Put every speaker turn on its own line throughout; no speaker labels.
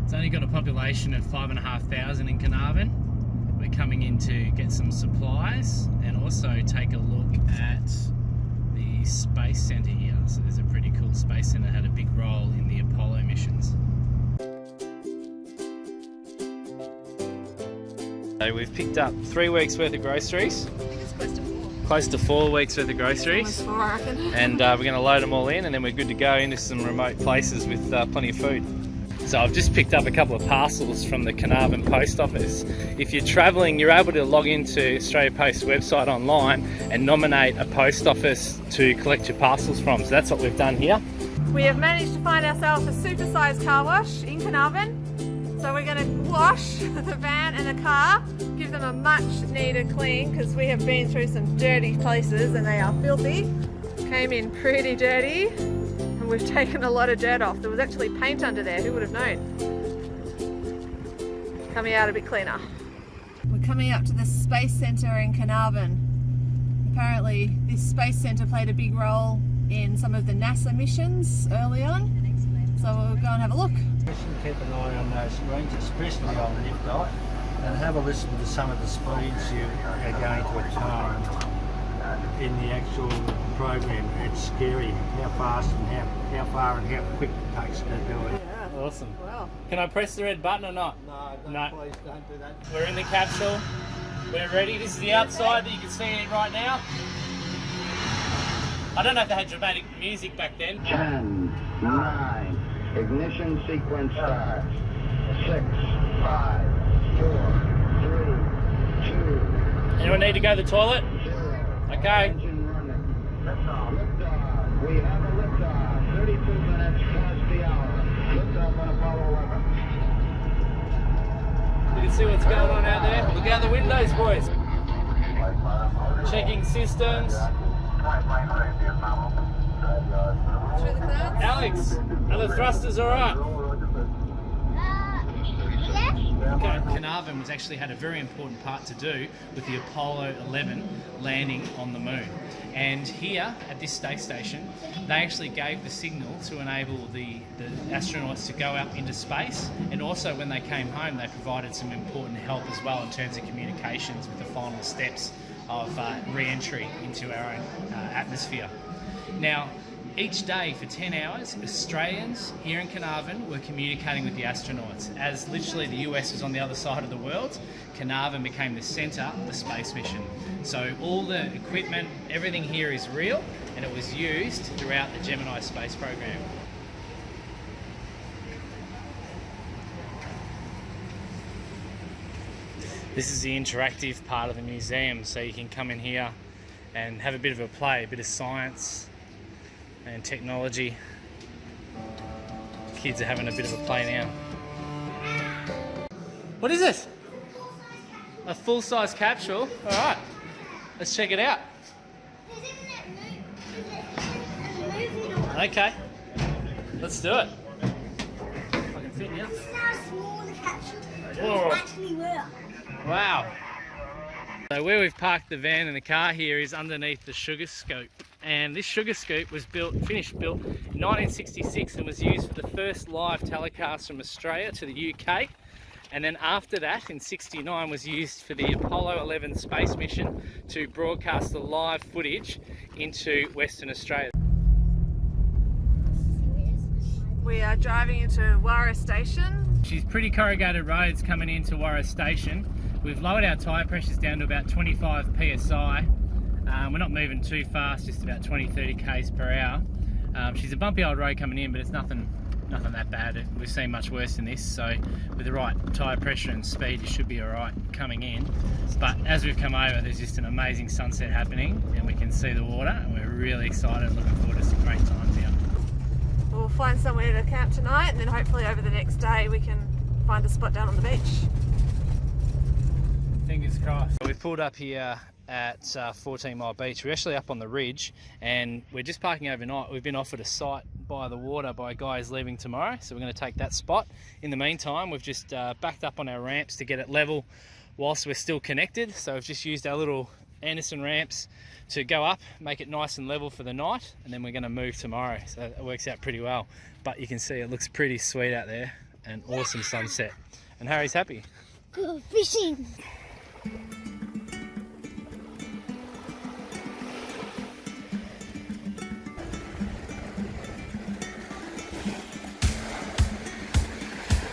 It's only got a population of 5,500 in Carnarvon. We're coming in to get some supplies and also take a look at the Space Centre here. So there's a pretty cool Space Centre, had a big role in the Apollo missions. So we've picked up 3 weeks worth of groceries.
I think it's close to 4.
Close to 4 weeks worth of groceries.
Almost 4, I reckon.
And we're going to load them all in, and then we're good to go into some remote places with plenty of food. So I've just picked up a couple of parcels from the Carnarvon post office. If you're travelling, you're able to log into Australia Post's website online and nominate a post office to collect your parcels from. So that's what we've done here.
We have managed to find ourselves a super-sized car wash in Carnarvon. So we're going to wash the van and the car, give them a much needed clean because we have been through some dirty places and they are filthy. Came in pretty dirty and we've taken a lot of dirt off. There was actually paint under there, who would have known? Coming out a bit cleaner. We're coming up to the Space Centre in Carnarvon. Apparently this Space Centre played a big role in some of the NASA missions early on. So we'll go and have a look.
Keep an eye on those screens, especially on lift height, and have a listen to some of the speeds you are going to attain in the actual program. It's scary how fast and how far and how quick it takes to do it.
Yeah.
Awesome.
Wow.
Can I press the red button or not?
No, please don't do that.
We're in the capsule. We're ready. This is the outside that you can see it right now. I don't know if they had dramatic music back then.
10, 9, ignition sequence starts. 6, 5, 4, 3, 2.
Anyone need to go to the toilet?
0.
Okay.
Engine running. Liftoff. We have a liftoff. 32 minutes past the hour. Liftoff on Apollo 11.
You can see what's going on out there. Look out the windows, boys. Checking systems. Alex, are the thrusters all right? Okay, Carnarvon was actually had a very important part to do with the Apollo 11 landing on the moon. And here at this space station, they actually gave the signal to enable the astronauts to go up into space. And also when they came home, they provided some important help as well in terms of communications with the final steps of re-entry into our own atmosphere. Now, each day for 10 hours, Australians here in Carnarvon were communicating with the astronauts. As literally the US was on the other side of the world, Carnarvon became the centre of the space mission. So all the equipment, everything here is real, and it was used throughout the Gemini space program. This is the interactive part of the museum, so you can come in here and have a bit of a play, a bit of science and technology. Kids are having a bit of a play now. What is it? A full-size capsule? Alright, let's check it out. Okay, let's do it. If I can fit now.
This is how small the capsule
Whoa.
actually were.
Wow. So where we've parked the van and the car here is underneath the sugar scoop. And this sugar scoop was finished built in 1966 and was used for the first live telecast from Australia to the UK. And then after that, in '69, was used for the Apollo 11 space mission to broadcast the live footage into Western Australia.
We are driving into Warroora Station.
She's pretty corrugated roads coming into Warroora Station. We've lowered our tyre pressures down to about 25 psi. We're not moving too fast, just about 20-30 k's per hour. She's a bumpy old road coming in, but it's nothing that bad. We've seen much worse than this, so with the right tyre pressure and speed you should be alright coming in. But as we've come over, there's just an amazing sunset happening and we can see the water, and we're really excited and looking forward to some great times here.
We'll find somewhere to camp tonight and then hopefully over the next day we can find a spot down on the beach.
Fingers crossed. We've pulled up here at 14 Mile Beach. We're actually up on the ridge and we're just parking overnight. We've been offered a site by the water by a guy who's leaving tomorrow, so we're going to take that spot. In the meantime, we've just backed up on our ramps to get it level whilst we're still connected. So we've just used our little Anderson ramps to go up, make it nice and level for the night, and then we're going to move tomorrow. So it works out pretty well. But you can see it looks pretty sweet out there. an awesome sunset. And Harry's happy.
Go fishing.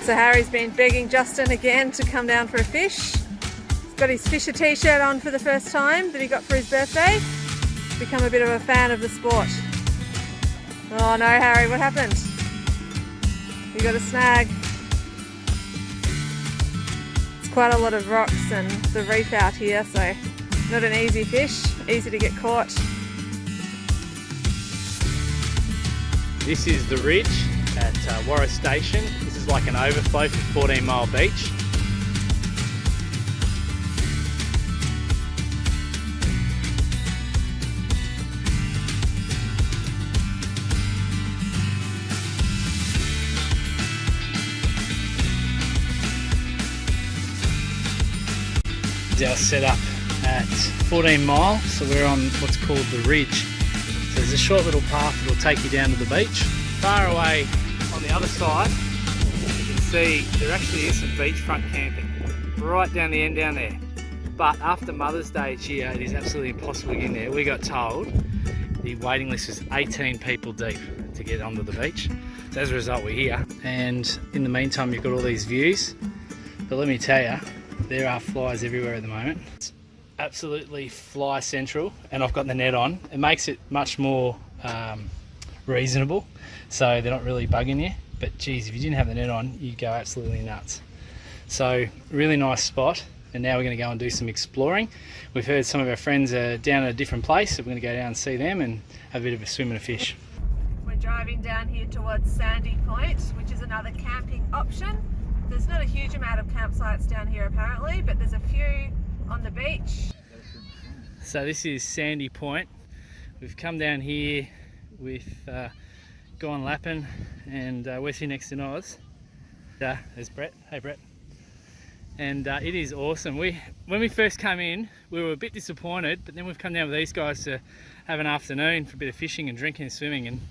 So Harry's been begging Justin again to come down for a fish. He's got his Fisher t-shirt on for the first time that he got for his birthday. Become a bit of a fan of the sport. Oh no, Harry, what happened? You got a snag. It's quite a lot of rocks and the reef out here, so not an easy fish, easy to get caught.
This is the ridge at Warroora Station. This is like an overflow for 14 Mile Beach. Our setup at 14 Mile, so we're on what's called the ridge. So there's a short little path that will take you down to the beach. Far away on the other side, you can see there actually is some beachfront camping right down the end down there. But after Mother's Day each year, it is absolutely impossible to get in there. We got told the waiting list was 18 people deep to get onto the beach. So as a result, we're here. And in the meantime, you've got all these views. But let me tell you, there are flies everywhere at the moment. It's absolutely fly central, and I've got the net on. It makes it much more reasonable, so they're not really bugging you. But geez, if you didn't have the net on, you'd go absolutely nuts. So really nice spot, and now we're going to go and do some exploring. We've heard some of our friends are down at a different place, so we're going to go down and see them and have a bit of a swim and a fish.
We're driving down here towards Sandy Point, which is another camping option. There's not a huge amount of campsites down here apparently, but there's a few on the beach.
So this is Sandy Point. We've come down here with Gone Lappin, and we're sitting next to Noz. There's Brett. Hey Brett. And it is awesome. When we first came in, we were a bit disappointed, but then we've come down with these guys to have an afternoon for a bit of fishing and drinking and swimming, and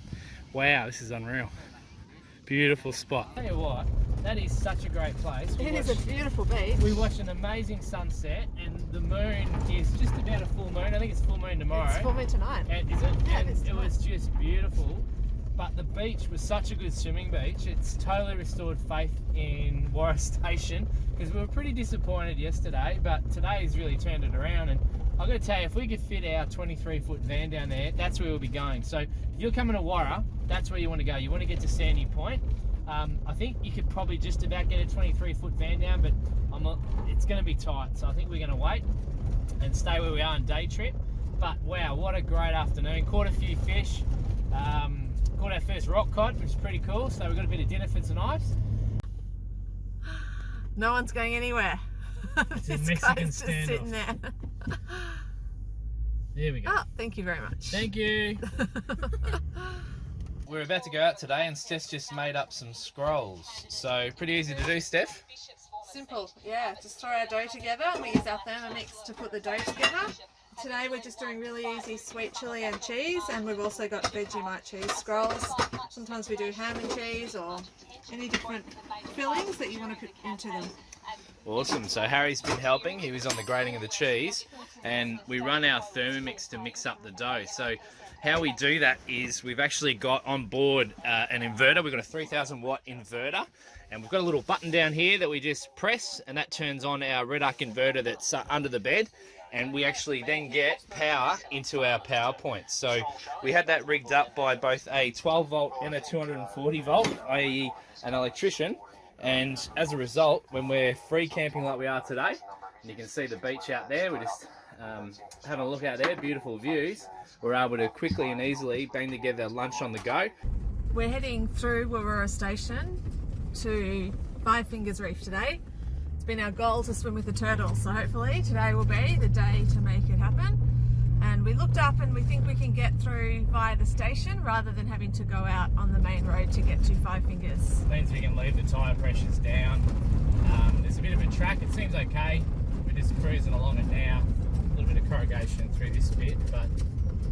wow, this is unreal. Beautiful spot. Tell you what, that is such a great place.
It is a beautiful beach.
We watched an amazing sunset, and the moon is just about a full moon. I think it's full moon tomorrow.
It's full moon tonight.
And is it?
Yeah,
And
it is
it was just beautiful. But the beach was such a good swimming beach. It's totally restored faith in Warroora Station, because we were pretty disappointed yesterday, but today's really turned it around. And I've got to tell you, if we could fit our 23-foot van down there, that's where we'll be going. So if you're coming to Warroora, that's where you want to go. You want to get to Sandy Point. I think you could probably just about get a 23-foot van down, but it's going to be tight. So I think we're going to wait and stay where we are on day trip. But wow, what a great afternoon. Caught a few fish. Caught our first rock cod, which is pretty cool. So we've got a bit of dinner for tonight.
No one's going anywhere.
It's a
This
Mexican
guy's just
standoff.
sitting there.
There we go.
Oh, thank you very much.
Thank you. We're about to go out today, and Steph's just made up some scrolls. So pretty easy to do, Steph.
Simple, yeah. Just throw our dough together, and we use our Thermomix to put the dough together. Today we're just doing really easy sweet chilli and cheese, and we've also got Vegemite cheese scrolls. Sometimes we do ham and cheese or any different fillings that you want to put into them.
Awesome. So Harry's been helping. He was on the grating of the cheese, and we run our Thermomix to mix up the dough. So how we do that is we've actually got on board an inverter. We've got a 3000 watt inverter, and we've got a little button down here that we just press, and that turns on our red arc inverter that's under the bed. And we actually then get power into our power points. So we had that rigged up by both a 12 volt and a 240 volt, i.e. an electrician. And as a result, when we're free camping like we are today, and you can see the beach out there, we're just having a look out there, beautiful views, we're able to quickly and easily bang together lunch on the go.
We're heading through Warroora Station to Five Fingers Reef today. It's been our goal to swim with the turtles, so hopefully today will be the day to make it happen. And we looked up and we think we can get through via the station rather than having to go out on the main road to get to Five Fingers.
Means we can leave the tyre pressures down. There's a bit of a track, it seems okay. We're just cruising along it now. A little bit of corrugation through this bit, but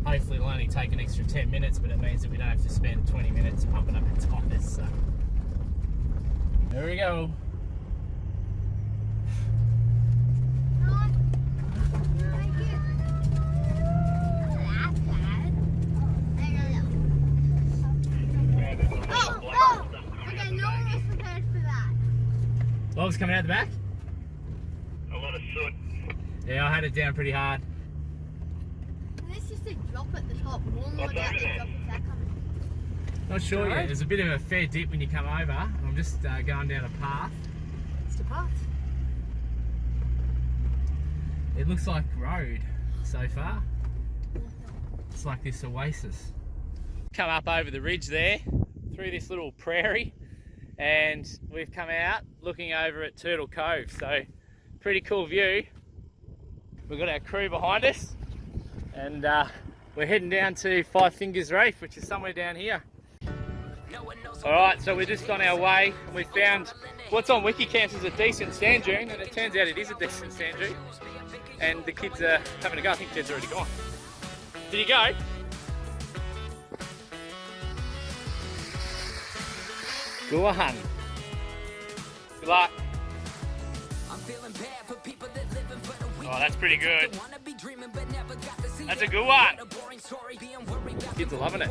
hopefully it'll only take an extra 10 minutes, but it means that we don't have to spend 20 minutes pumping up the tyres. So There we go. What was coming out the back?
A lot of soot.
Yeah, I had it down pretty hard.
Let's just a drop at the top. One more down to drop if that comes.
Not sure yet. There's a bit of a fair dip when you come over. I'm just going down a path.
It's a path.
It looks like road so far. It's like this oasis. Come up over the ridge there, through this little prairie, and we've come out looking over at Turtle Cove. So, pretty cool view. We've got our crew behind us, and we're heading down to Five Fingers Reef, which is somewhere down here. Alright, so we're just on our way, and we found what's on Wikicamps is a decent sand dune, and it turns out it is a decent sand dune. And the kids are having a go. I think Ted's already gone. Did you go? Go on. Good luck. Oh, that's pretty good. That's a good one. Kids are loving it.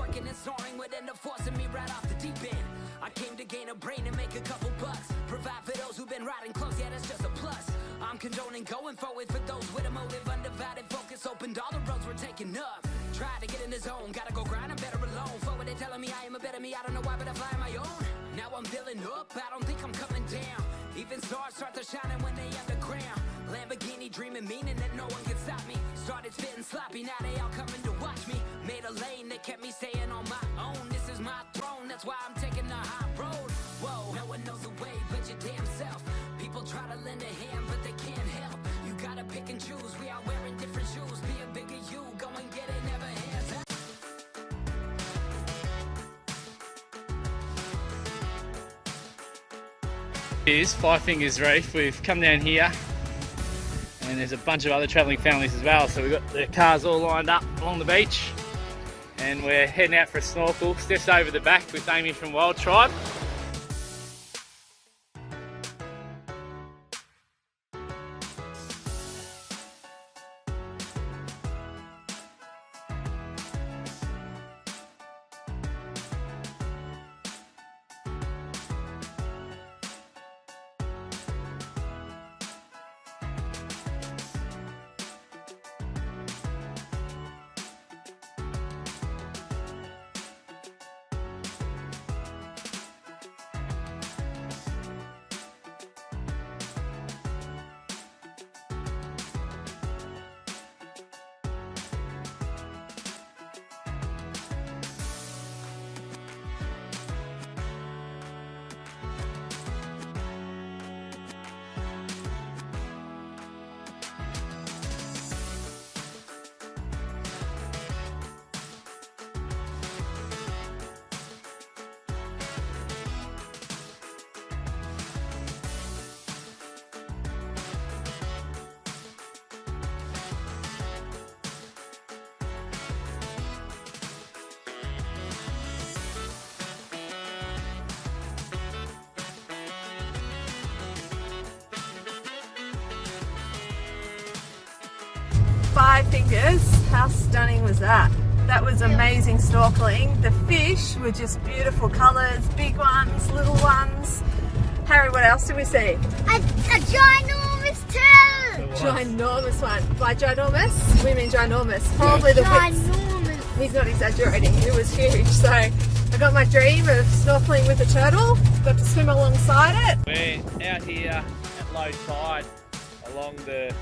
I came to gain a brain and make a couple bucks. Provide for those who've been riding close, yeah, that's just a plus. I'm condoning going forward for those with a motive, undivided focus, opened all the roads we're taking up. Try to get in the zone, gotta go grind, I'm better alone. Forward, they're telling me I am a better me, I don't know why, but I fly on my own. Now I'm building up, I don't think I'm coming down. Even stars start to shining when they underground. Lamborghini dreaming, meaning that no one can stop me. Started spitting sloppy, now they all coming to watch me. Made a lane that kept me staying on my own. This is my throne, that's why I'm taking the high road. Whoa, no one knows the way but your damn self. People try to lend a hand, but they can't help. You gotta pick and choose, we are wearing different shoes. Be a bigger you, go and get it, never hands up. Here's Five Fingers Reef. We've come down here, and there's a bunch of other travelling families as well. So we've got the cars all lined up along the beach, and we're heading out for a snorkel. Steph's over the back with Amy from Wild Tribe.
Five Fingers, how stunning was that? That was amazing snorkeling. The fish were just beautiful colours, big ones, little ones. Harry, what else did we see?
A ginormous turtle!
Ginormous one. By ginormous, we mean ginormous. Probably the width.
Ginormous.
He's not exaggerating, it was huge. So I got my dream of snorkeling with a turtle, got to swim alongside it.
We're out here at low tide along the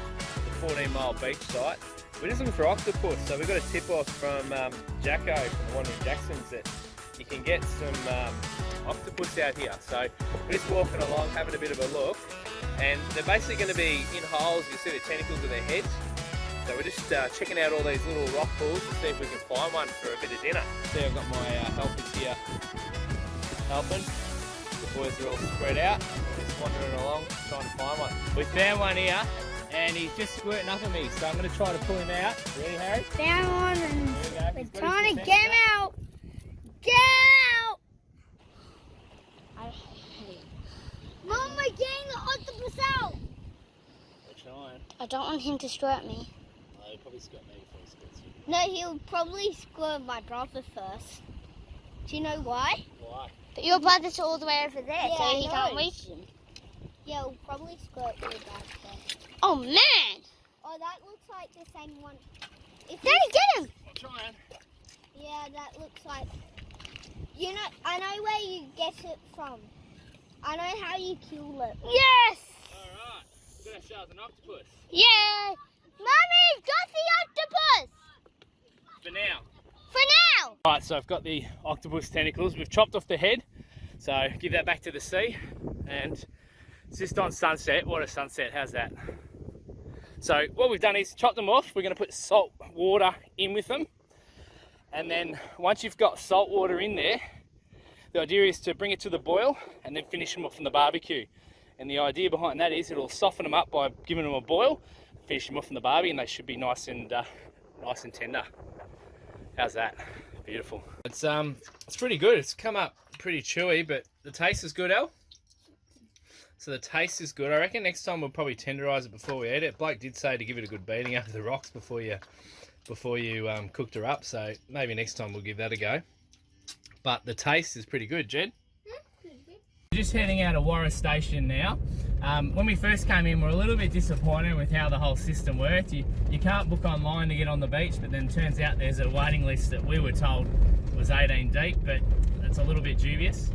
14-mile beach site. We're just looking for octopus, so we've got a tip off from Jacko from the one in Jackson's that you can get some octopus out here. So we're just walking along, having a bit of a look, and they're basically going to be in holes. You see the tentacles of their heads. So we're just checking out all these little rock pools to see if we can find one for a bit of dinner. See, I've got my helpers here helping. The boys are all spread out. We're just wandering along, trying to find one. We found one here, and he's just squirting up at me, so I'm going to try to pull him out. You ready, Harry?
Found one and
There we go.
we're trying to get him out. Get out! I hate getting the octopus out.
We're trying.
I don't want him to squirt me.
Oh, he'll probably squirt me before he squirts you.
No, he'll probably squirt my brother first. Do you know why?
Why?
But your brother's all the way over there,
Yeah,
so
I
he
know.
can't reach him.
Yeah, we'll probably squirt your dad first.
Oh man!
Oh, that looks like the same one. If
Daddy, get him!
I'm trying.
Yeah, that looks like. You know, I know where you get it from. I know how you kill it.
Yes!
Alright, we've got ourselves an octopus.
Yay! Mummy, got the octopus!
For now.
For now!
Alright, so I've got the octopus tentacles. We've chopped off the head. So give that back to the sea. And it's just on sunset. What a sunset, how's that? So what we've done is chop them off. We're going to put salt water in with them. And then once you've got salt water in there, the idea is to bring it to the boil and then finish them off on the barbecue. And the idea behind that is it'll soften them up by giving them a boil, finish them off on the barbie, and they should be nice and tender. How's that? Beautiful. It's pretty good. It's come up pretty chewy, but the taste is good, Al. So the taste is good. I reckon next time we'll probably tenderise it before we eat it. Blake did say to give it a good beating over the rocks before you cooked her up. So maybe next time we'll give that a go. But the taste is pretty good, Jed. We're just heading out of Warroora Station now. When we first came in, we were a little bit disappointed with how the whole system worked. You can't book online to get on the beach, but then it turns out there's a waiting list that we were told was 18 deep, but it's a little bit dubious.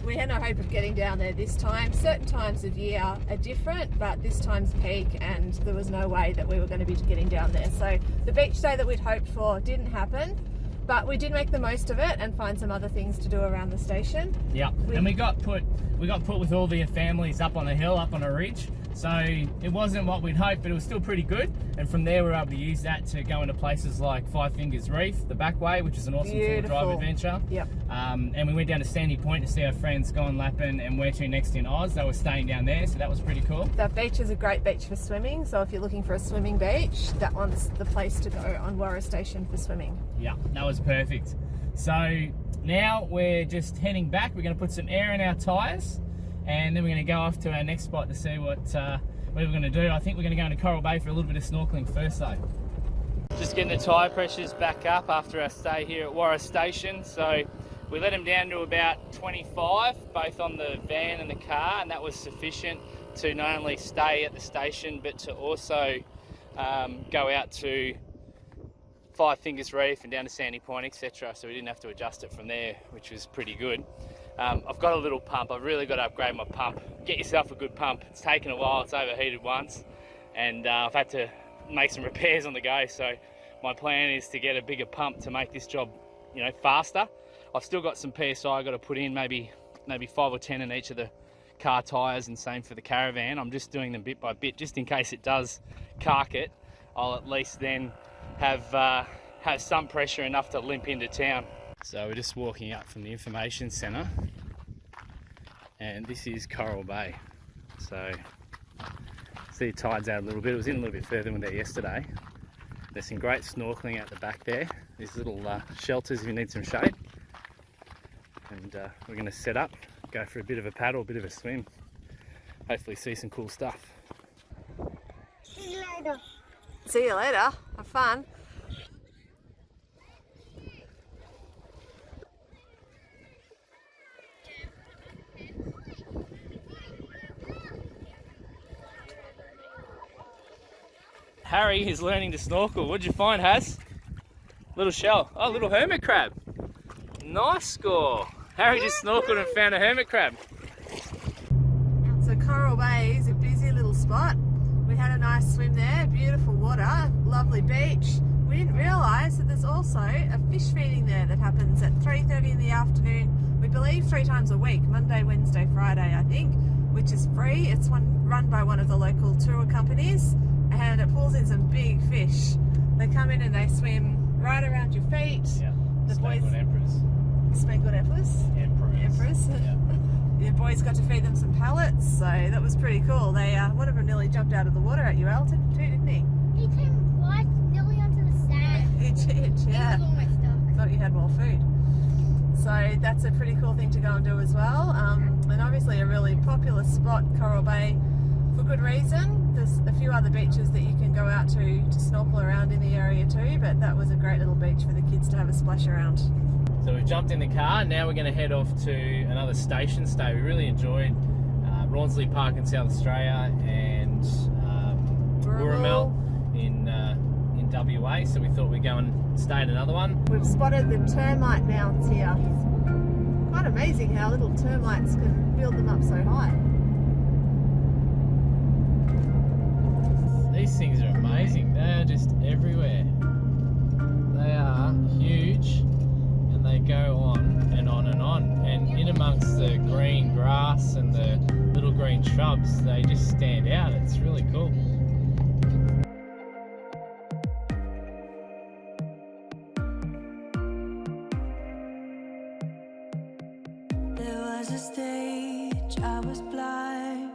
We had no hope of getting down there this time. Certain times of year are different, but this time's peak and there was no way that we were going to be getting down there. So the beach day that we'd hoped for didn't happen, but we did make the most of it and find some other things to do around the station.
Yeah, and we got put with all the families up on a hill, up on a ridge. So it wasn't what we'd hoped, but it was still pretty good. And from there, we were able to use that to go into places like Five Fingers Reef, the back way, which is an awesome full drive adventure.
Yep.
And we went down to Sandy Point to see our friends Gone Lappin and Where To Next in Oz. They were staying down there, so that was pretty cool.
That beach is a great beach for swimming. So if you're looking for a swimming beach, that one's the place to go on Warroora Station for swimming.
Yeah, that was perfect. So now we're just heading back. We're going to put some air in our tyres, and then we're going to go off to our next spot to see what we're going to do. I think we're going to go into Coral Bay for a little bit of snorkeling first though. Just getting the tyre pressures back up after our stay here at Warroora Station. So we let them down to about 25, both on the van and the car, and that was sufficient to not only stay at the station, but to also go out to Five Fingers Reef and down to Sandy Point, etc. So we didn't have to adjust it from there, which was pretty good. I've got a little pump. I've really got to upgrade my pump. Get yourself a good pump. It's taken a while. It's overheated once, and I've had to make some repairs on the go. So my plan is to get a bigger pump to make this job, faster. I've still got some PSI I've got to put in, maybe 5 or 10 in each of the car tyres, and same for the caravan. I'm just doing them bit by bit, just in case it does cark it. I'll at least then have some pressure enough to limp into town. So we're just walking up from the information centre, and this is Coral Bay. So see the tide's out a little bit. It was in a little bit further than we were there yesterday. There's some great snorkeling out the back there. These little shelters if you need some shade. And we're going to set up, go for a bit of a paddle, a bit of a swim. Hopefully see some cool stuff.
See you later.
See you later. Have fun.
Harry is learning to snorkel. What'd you find, Haz? Little shell. Oh, little hermit crab. Nice score. Harry just snorkeled and found a hermit crab.
So Coral Bay is a busy little spot. We had a nice swim there, beautiful water, lovely beach. We didn't realise that there's also a fish feeding there that happens at 3:30 in the afternoon. We believe 3 times a week, Monday, Wednesday, Friday, I think, which is free. It's run by one of the local tour companies, and it pulls in some big fish. They come in and they swim right around your feet.
Yeah.
The boys,
Emperors.
Spangled Empress.
Emperors.
Yeah. The boys got to feed them some pellets, so that was pretty cool. They one of them nearly jumped out of the water at you, Al, didn't he?
He came right nearly onto the sand.
He did, yeah.
He was almost stuck.
Thought you had more food. So that's a pretty cool thing to go and do as well. And obviously obviously a really popular spot, Coral Bay, for good reason. There's a few other beaches that you can go out to snorkel around in the area too, but that was a great little beach for the kids to have a splash around.
So we've jumped in the car, now we're going to head off to another station stay. We really enjoyed Rawnsley Park in South Australia and Warroora in WA, so we thought we'd go and stay at another one.
We've spotted the Termite Mounds here. Quite amazing how little termites can build them up so high.
These things are amazing, they are just everywhere. They are huge and they go on and on and on, and in amongst the green grass and the little green shrubs they just stand out. It's really cool.
There was a stage, I was blind,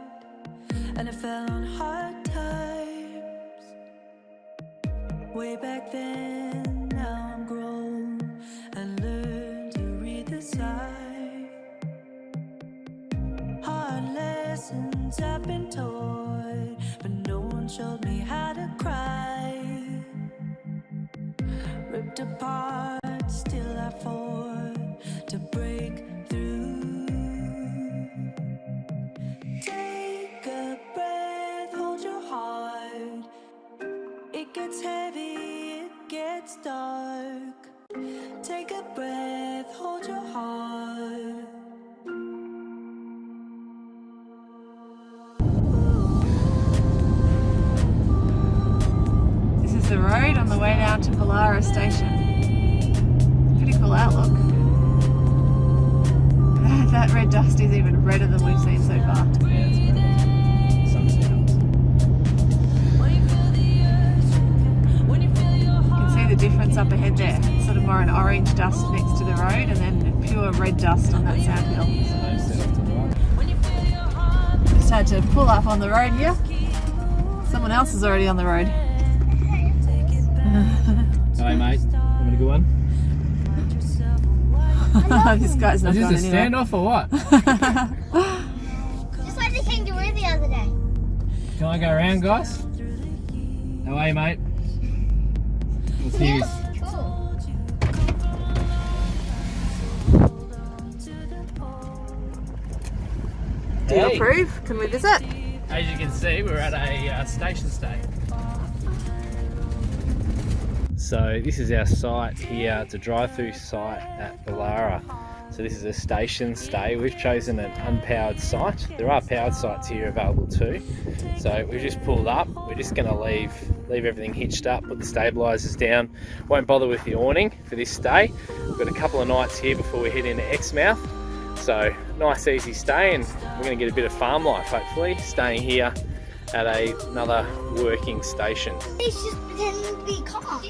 and I fell on hard times. Way back then, now I'm grown and learned to read the sign. Hard lessons I've been taught, but no one showed me how to cry. Ripped apart, still I fought to break through. Take a breath, hold your heart. It gets heavy, it gets dark. Take a breath, hold your heart.
This is the road on the way down to Bullara Station. Pretty cool outlook. That red dust is even redder than we've seen so far.
Yeah, it's beautiful. Some sounds.
You can see the difference up ahead there. It's sort of more an orange dust next to the road and then pure red dust on that sand hill.
So those set off to the right.
Just had to pull up on the road here. Someone else is already on the road.
Hey mate, you want a good one?
This guy's not
Is
going
this a
anywhere.
standoff or what?
Just like the kangaroo the other day.
Can I go around, guys? How are you, mate? What's news?
Cool.
Do you
Hey.
approve? Can we visit?
As you can see, we're at a station stay. So this is our site here. It's a drive-through site at Bullara. So this is a station stay. We've chosen an unpowered site. There are powered sites here available too. So we've just pulled up. We're just going to leave everything hitched up, put the stabilisers down. Won't bother with the awning for this stay. We've got a couple of nights here before we head into Exmouth. So nice easy stay, and we're going to get a bit of farm life hopefully, staying here at another working station.
He's just pretending to be a car.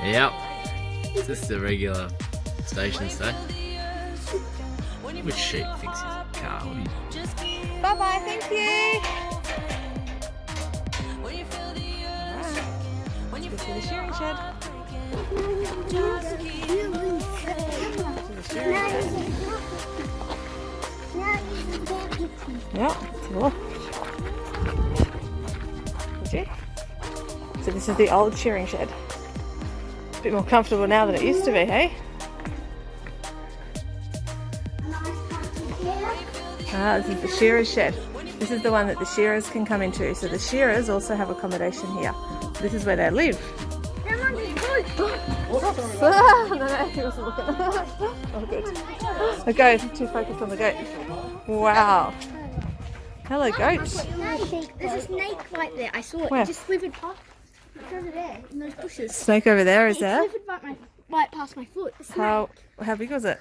Yep, it's just a regular station stay. Which sheep thinks he's a car? What do you...
Bye bye, thank you. Let's get to the shearing shed. Yeah, let's have a look. Did you? So this is the old shearing shed. A bit more comfortable now than it used to be, hey? Ah, this is the shearer's shed. This is the one that the shearers can come into. So the shearers also have accommodation here. This is where they live. No, he wasn't looking. Oh, good. A goat. Too focused on the goat. Wow. Hello, goats.
There's a snake right there. I saw it.
Where?
It just slithered past. It's over there in those bushes.
Snake over there, is
It
there?
slithered right past my foot. A snake.
How big was it?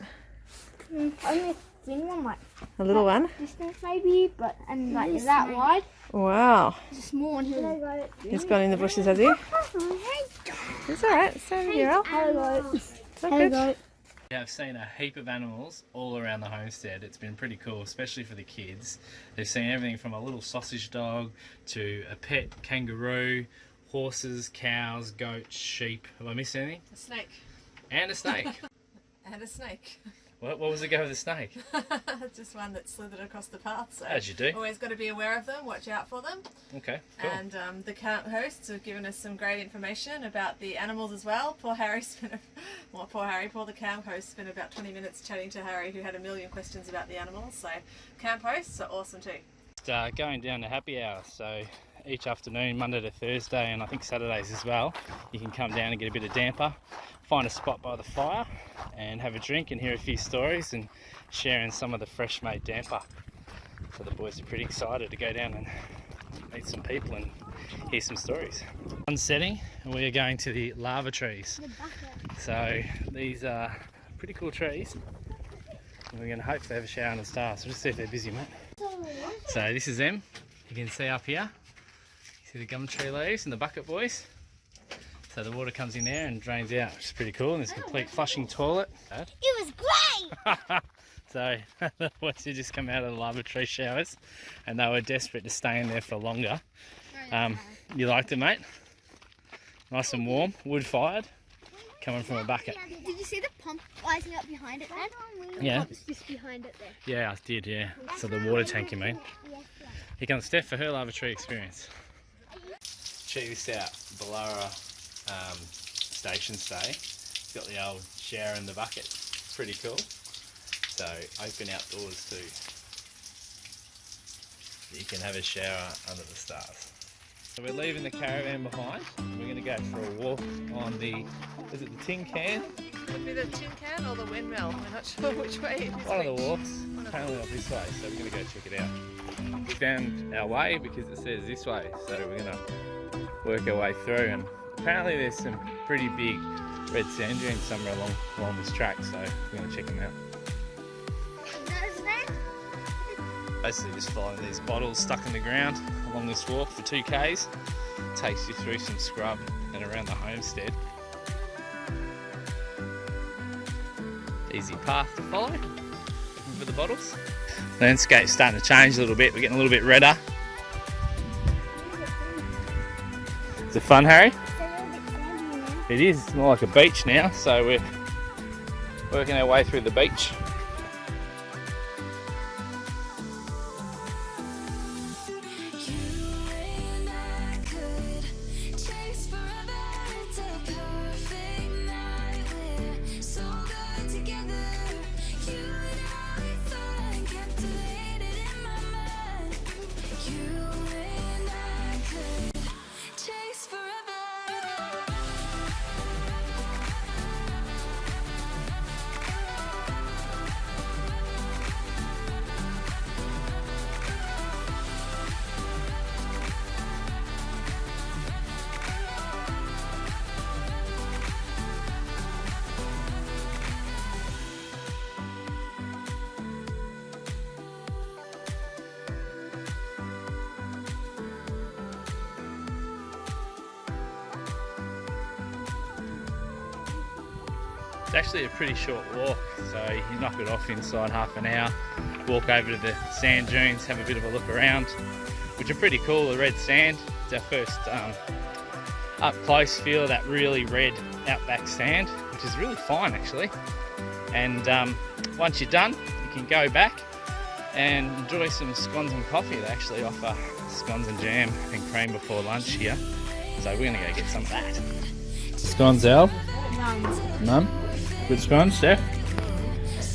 Only a thin one, like
A little one?
distance maybe, but and like that wide.
Wow.
There's a small one here.
He's gone in the bushes, has he? It's alright. It's over here, Al.
Hello.
It's all good.
Yeah, I've seen a heap of animals all around the homestead. It's been pretty cool, especially for the kids. They've seen everything from a little sausage dog to a pet kangaroo, horses, cows, goats, sheep. Have I missed anything?
A snake.
And a snake.
And a snake.
What was the go with the snake?
Just one that slithered across the path. So
As you do.
always got to be aware of them, watch out for them.
Okay, cool.
And the camp hosts have given us some great information about the animals as well. Poor Harry spent, poor the camp host spent about 20 minutes chatting to Harry, who had a million questions about the animals. So camp hosts are awesome too.
Going down to happy hour, so each afternoon, Monday to Thursday, and I think Saturdays as well, you can come down and get a bit of damper, find a spot by the fire and have a drink and hear a few stories and sharing some of the fresh made damper. So the boys are pretty excited to go down and meet some people and hear some stories. Sun's setting and we are going to the lava trees. So these are pretty cool trees and we're going to hopefully have a shower in the stars. So just see if they're busy, mate. So this is them, you can see up here. You see the gum tree leaves and the bucket boys. So the water comes in there and drains out, which is pretty cool. And there's a complete flushing toilet.
It was great!
So the boys had just come out of the lava tree showers and they were desperate to stay in there for longer. You liked it, mate? Nice and warm, wood fired, coming from a bucket.
Did you see the pump rising up behind it then?
Yeah.
The pump's just behind it there.
Yeah, I did, yeah. So the water tank, you mean? Here comes Steph for her lava tree experience. Check this out, Bullara Station stay. It's got the old shower in the bucket. Pretty cool. So open outdoors too. You can have a shower under the stars. So we're leaving the caravan behind. We're going to go for a walk on the, is it the tin can?
Could be the tin can or the windmill. We're not sure which way it is.
One of the walks, apparently not this way, so we're going to go check it out. We found our way because it says this way, so we're going to work our way through, and apparently there's some pretty big red sand dunes somewhere along this track, so we're going to check them out. Basically just following these bottles stuck in the ground along this walk for 2 k's. Takes you through some scrub and around the homestead. Easy path to follow, looking for the bottles. Landscape's starting to change a little bit, we're getting a little bit redder. Is it fun, Harry? It is, it's more like a beach now, so we're working our way through the beach. It's actually a pretty short walk, so you knock it off inside half an hour, walk over to the sand dunes, have a bit of a look around, which are pretty cool. The red sand, it's our first up close feel of that really red outback sand, which is really fine actually. And once you're done, you can go back and enjoy some scones and coffee. They actually offer scones and jam and cream before lunch here, so we're going to go get some of that. Scones, Al? None? Good scones, Steph?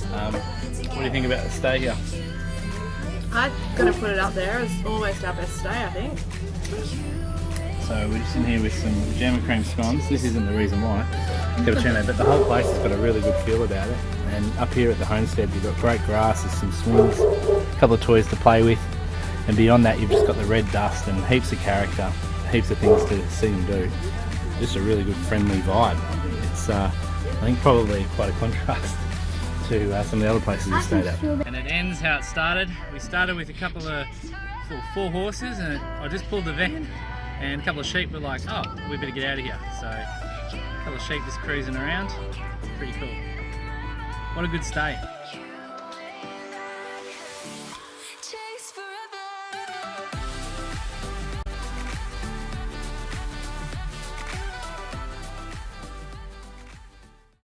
What do you think about the stay here?
I'm going to put it up there as almost our best stay, I think.
So we're just in here with some jam and cream scones. This isn't the reason why, cappuccino, but the whole place has got a really good feel about it. And up here at the homestead you've got great grass, there's some swings, a couple of toys to play with, and beyond that you've just got the red dust and heaps of character, heaps of things to see and do. Just a really good friendly vibe. It's I think probably quite a contrast to some of the other places we stayed at. And it ends how it started. We started with a couple of 4 horses, and I just pulled the van, and a couple of sheep were like, oh, we better get out of here. So a couple of sheep just cruising around. Pretty cool. What a good stay.